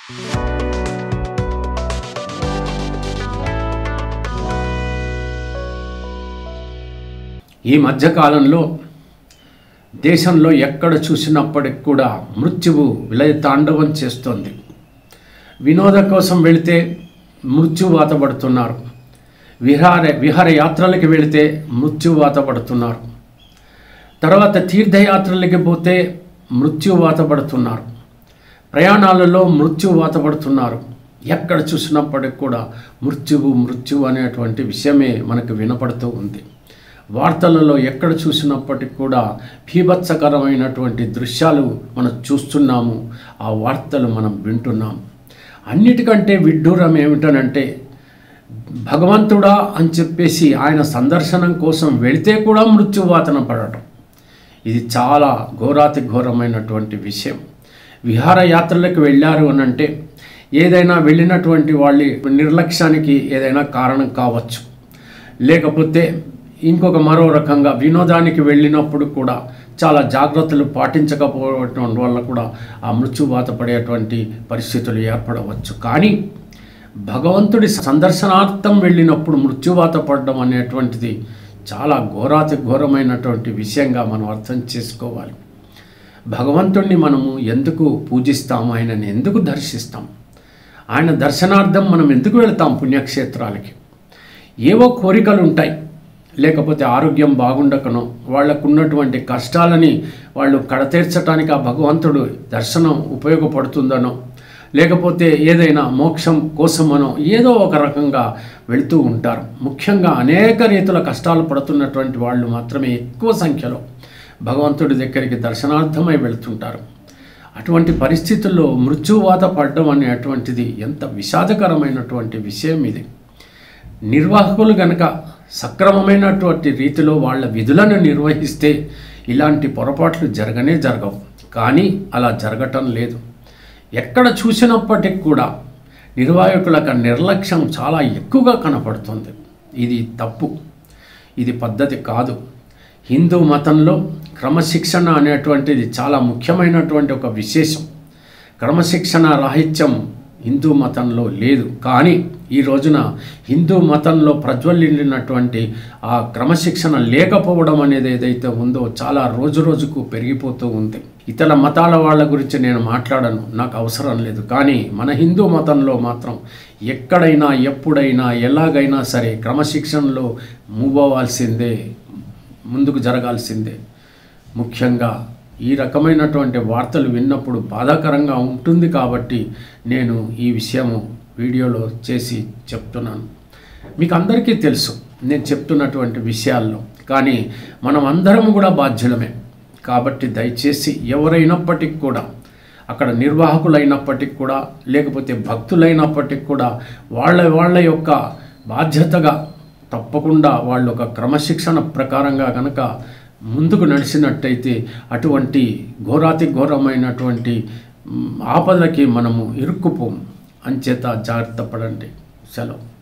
ఈ మధ్యకాలంలో దేశంలో ఎక్కడ చూసినప్పటికి కూడా మృత్యువు విలయ తాండవం చేస్తోంది. వినోదం కోసం వెళితే మృత్యువాత పడుతున్నారు. విహారయాత్రలకి వెళితే మృత్యువాత పడుతున్నారు. తర్వాత తీర్థయాత్రలకి పోతే మృత్యువాత పడుతున్నారు. ప్రయాణాలలో మృత్యువాత పడుతున్నారు. ఎక్కడ చూసినప్పటికి కూడా మృత్యువు అనేటువంటి విషయమే మనకు వినపడుతూ ఉంది. వార్తలలో ఎక్కడ చూసినప్పటికి కూడా భీభత్సకరమైనటువంటి దృశ్యాలు మనం చూస్తున్నాము. ఆ వార్తలు మనం వింటున్నాము. అన్నిటికంటే విడ్డూరం ఏమిటనంటే, భగవంతుడా అని చెప్పేసి ఆయన సందర్శనం కోసం వెళితే కూడా మృత్యువాతన పడటం. ఇది చాలా ఘోరాతి ఘోరమైనటువంటి విషయం. విహారయాత్రలకు వెళ్ళారు అని అంటే ఏదైనా వెళ్ళినటువంటి వాళ్ళ నిర్లక్ష్యానికి ఏదైనా కారణం కావచ్చు, లేకపోతే ఇంకొక మరో రకంగా వినోదానికి వెళ్ళినప్పుడు కూడా చాలా జాగ్రత్తలు పాటించకపోవడం వల్ల కూడా ఆ మృత్యువాత పడేటువంటి పరిస్థితులు ఏర్పడవచ్చు. కానీ భగవంతుడి సందర్శనార్థం వెళ్ళినప్పుడు మృత్యువాత పడడం అనేటువంటిది చాలా ఘోరాతి ఘోరమైనటువంటి విషయంగా మనం అర్థం చేసుకోవాలి. భగవంతుడిని మనము ఎందుకు పూజిస్తాము, ఆయనని ఎందుకు దర్శిస్తాం, ఆయన దర్శనార్థం మనం ఎందుకు వెళ్తాం పుణ్యక్షేత్రాలకి? ఏవో కోరికలు ఉంటాయి, లేకపోతే ఆరోగ్యం బాగుండకనో, వాళ్లకు ఉన్నటువంటి కష్టాలని వాళ్ళు కడతీర్చడానికి ఆ భగవంతుడు దర్శనం ఉపయోగపడుతుందనో, లేకపోతే ఏదైనా మోక్షం కోసమనో ఏదో ఒక రకంగా వెళుతూ ఉంటారు. ముఖ్యంగా అనేక రీతుల కష్టాలు పడుతున్నటువంటి వాళ్ళు మాత్రమే ఎక్కువ సంఖ్యలో భగవంతుడి దగ్గరికి దర్శనార్థమై వెళుతుంటారు. అటువంటి పరిస్థితుల్లో మృత్యువాత పడడం అనేటువంటిది ఎంత విషాదకరమైనటువంటి విషయం ఇది. నిర్వాహకులు గనక సక్రమమైనటువంటి రీతిలో వాళ్ళ విధులను నిర్వహిస్తే ఇలాంటి పొరపాట్లు జరగవు. కానీ అలా జరగటం లేదు. ఎక్కడ చూసినప్పటికి కూడా నిర్వాహకులకు నిర్లక్ష్యం చాలా ఎక్కువగా కనపడుతుంది. ఇది తప్పు, ఇది పద్ధతి కాదు. హిందూ మతంలో క్రమశిక్షణ అనేటువంటిది చాలా ముఖ్యమైనటువంటి ఒక విశేషం. క్రమశిక్షణ రాహిత్యం హిందూ మతంలో లేదు. కానీ ఈ రోజున హిందూ మతంలో ప్రజ్వలిల్లినటువంటి ఆ క్రమశిక్షణ లేకపోవడం అనేది ఏదైతే ఉందో చాలా రోజుకు పెరిగిపోతూ ఉంది. ఇతర మతాల వాళ్ళ గురించి నేను మాట్లాడను, నాకు అవసరం లేదు. కానీ మన హిందూ మతంలో మాత్రం ఎక్కడైనా ఎప్పుడైనా ఎలాగైనా సరే క్రమశిక్షణలో మూవ్ అవ్వాల్సిందే, ముందుకు జరగాల్సిందే. ముఖ్యంగా ఈ రకమైనటువంటి వార్తలు విన్నప్పుడు బాధాకరంగా ఉంటుంది. కాబట్టి నేను ఈ విషయము వీడియోలో చేసి చెప్తున్నాను. మీకు అందరికీ తెలుసు నేను చెప్తున్నటువంటి విషయాల్లో, కానీ మనం అందరం కూడా బాధ్యులమే. కాబట్టి దయచేసి ఎవరైనప్పటికీ కూడా, అక్కడ నిర్వాహకులైనప్పటికీ కూడా, లేకపోతే భక్తులైనప్పటికీ కూడా వాళ్ళ యొక్క బాధ్యతగా తప్పకుండా వాళ్ళు ఒక క్రమశిక్షణ ప్రకారంగా కనుక ముందుకు నడిచినట్టయితే అటువంటి ఘోరాతి ఘోరమైనటువంటి ఆపదలకి మనము ఇరుక్కుపోము. అంచేత జాగ్రత్త పడండి. సెలవు.